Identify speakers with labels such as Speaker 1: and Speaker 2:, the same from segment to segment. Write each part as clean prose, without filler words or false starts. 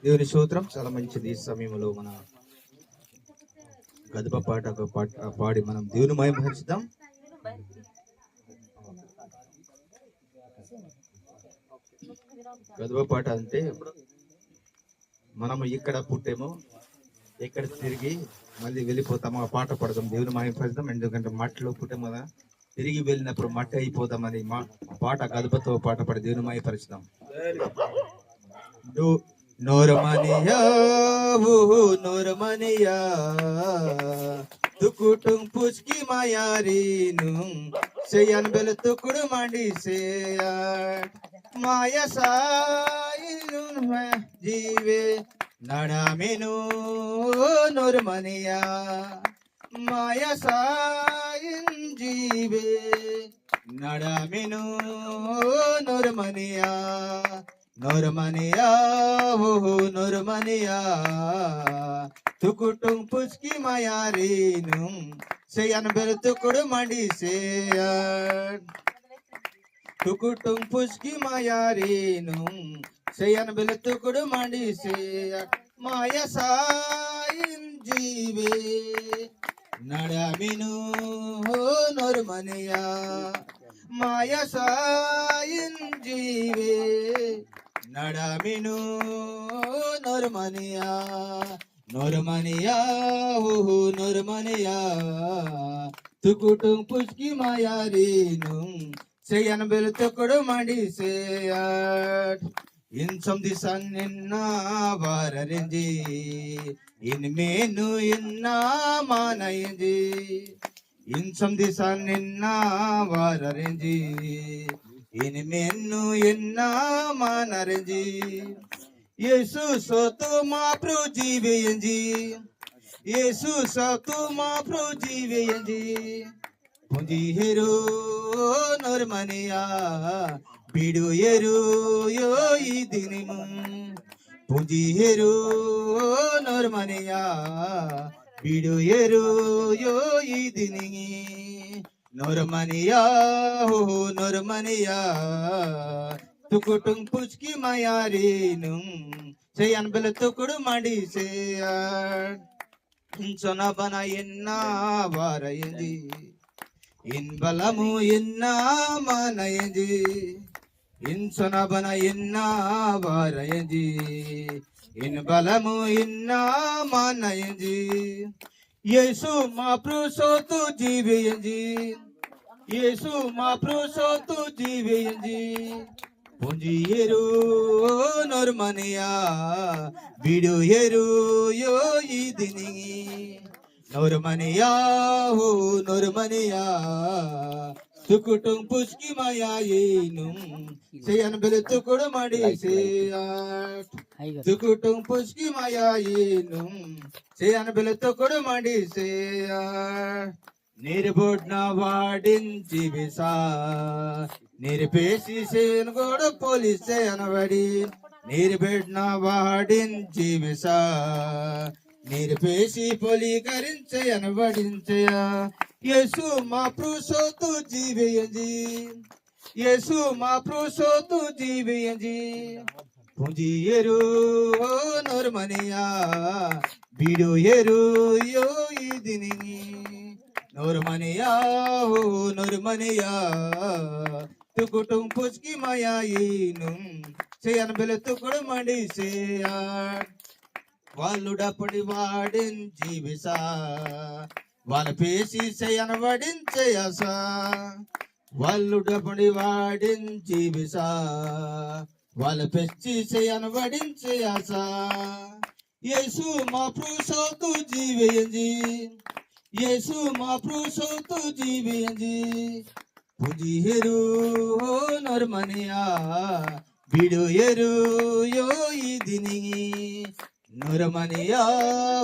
Speaker 1: దేవుని స్తోత్రం. చాలా మంచిది. ఈ సమయంలో మన గదప పాట ఒక పాట పాడి మనం దేవుని మహిమపరుచుదాం. గదప పాట అంటే మనము ఇక్కడ పుట్టేమో ఇక్కడ తిరిగి మళ్ళీ వెళ్ళిపోతాము. ఆ పాట పడదాం, దేవుని మహిమపరుచుదాం. ఎందుకంటే మట్టిలో పుట్టాము కదా, తిరిగి వెళ్ళినప్పుడు మట్టి అయిపోదామని మా పాట గదపతో పాట పడి దేవుని మహిమపరుచుదాం. నోరమనియా ఓహో నోరమనియా తుకుటుం పుచ్కి మాయారీను సేయన్ బెల తుకుడు మండి సేయా మాయ సాయిను జీవే నడమెను నోరమనియా మాయ సాయిన్ జీవే నడమెను నోరమనియా నోరమనియా ఓహో నోరమనియా తుకుటుం పుచ్కి మాయారీను సేయన్ బెల తుకుడు మండి సేయా తుకుటుం పుచ్కి మాయారీను సేయన్ బెల తుకుడు మండి సేయా మాయ సాయిన్ జీవే నడమిను నోరమనియా మాయ సాయిన్ జీవే నడమిను నోరమనియా నోరమనియా ఓహో నోరమనియా తుకుటుం పుచ్కి మాయారీను సేయన్ బెల తుకుడు మండి సేయా ఇన్సం దిశన్ నిన్న వారరింజి ఇన్మేను ఇన్నా మానయింజి ఇన్సం దిశన్ నిన్న వారరింజి ఇన్మేను ఇన్నా మానరింజి యేసు సోతు మా ప్రభు జీవేయంజి యేసు సోతు మా ప్రభు జీవేయంజి పుంజి హెరో నోరమనియా బిడు ఎరు యో ఈ దినము పుంజి హెరో నోరమనియా బిడు ఎరు యో ఈ దిని నోరమనియా ఓహో నోరమనియా తుకుటుం పుచ్కి మాయారీను సేయన్ బెల తుకుడు మండి సేయా ఇంచొన బన ఎన్నా వారయింది ఇన్ బలము ఎన్నా మానయింది ఇంచొన బన ఎన్నా వారయింది ఇన్ బలము ఎన్నా మానయింది యేసు మా ప్రభు సోతు జీవేయంజి యేసు మా ప్రభు సోతు జీవేయంజి పుంజి ఎరు నోరమనియా బిడు ఎరు యో ఈ దిని నోరమనియా ఓ నోరమనియా తుకుటుం పుచ్కి మాయారీను సేయన్ బెల తుకుడు మండి సేయా తుకుటుం పుచ్కి మాయారీను సేయన్ బెల తుకుడు మండి సేయా నిర్బోడ్న వాడించి విసా నిరుపేసి సేన్ గోడు పోలీస్ అనబడి నిర్బెడ్న వాడించి విసా నిరుపేసి పొలీకరించే అనబడించయా యేసు మా ప్రభు సోతు జీవేయంజి యేసు మా ప్రభు సోతు జీవేయంజి పుంజి ఎరు నోరమనియా బిడు ఎరు యో ఈ దిని నోరమనియా ఓ నోరమనియా తుకుటుం పుచ్కి మాయారీను సేయన్ బెల తుకుడు మండి సేయా వాళ్ళు డప్పడి వాడించి విసా వాళ్ళ పేసి సేయన్ వడించేయసా వాళ్ళు డప్పడి వాడించి విసా వాళ్ళ పెంచి సేయన్ వడించేయసా యేసు మా ప్రభు సోతు జీవేయంజి యేసు మా ప్రభు సోతు జీవేయంజి పుంజి హెరు నోరమనియా బిడు ఎరు యో ఈ దిని నోరమనియా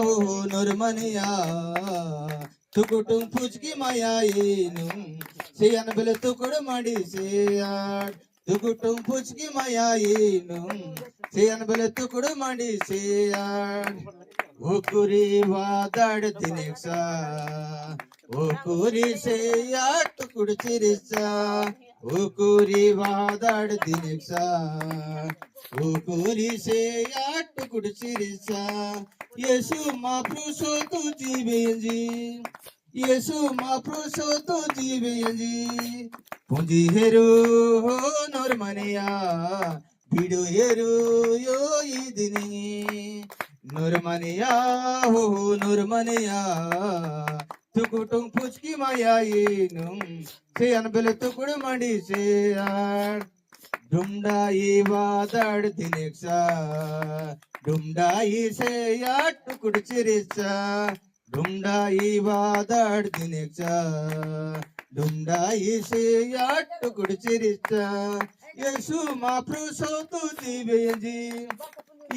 Speaker 1: ఓహో నోరమనియా తుకుటుం పుచ్కి మాయారీను సేయన్ బెల తుకుడు మండి సేయా తుకుటుం పుచ్కి మాయారీను సేయన్ బెల తుకుడు మండి సేయా ఓకురి వాదాడు తినేక్సా ఓకురి సేయా తుకుడు చిరిసా उकुरी वादाड दिनेक्सा उकुरी से याट कुडचिरिसा येसु माप्रुसो तु जीवेंजी येसु माप्रुसो तु जीवेंजी पुंजी हेरु नोरमनिया बिडु हेरु यो इदिनी नोरमनिया हो नोरमनिया तुकुटुंग पुचकी माया येनुम से अनबेल तुकुड़ मंडी से यार डुमडाई वादड़ दिनेक्सा डुमडाई से यार टुकुड़ चिरिसा डुमडाई वादड़ दिनेक्सा डुमडाई से यार टुकुड़ चिरिसा येसु माप्रुसो तु जीवेंजी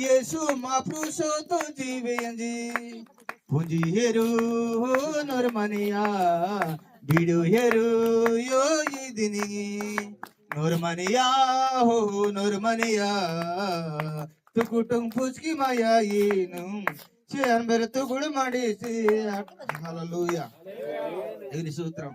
Speaker 1: येसु माप्रुसो तु जीवेंजी पुंजी हेरु नोरमनिया बिडु हेरु यो इदिनी नोरमनिया हो नोरमनिया तुकुटुंग पुचकी माया येनु से अनबेर तुकुड़ मंडी से हालेलूया ఇది సూత్రం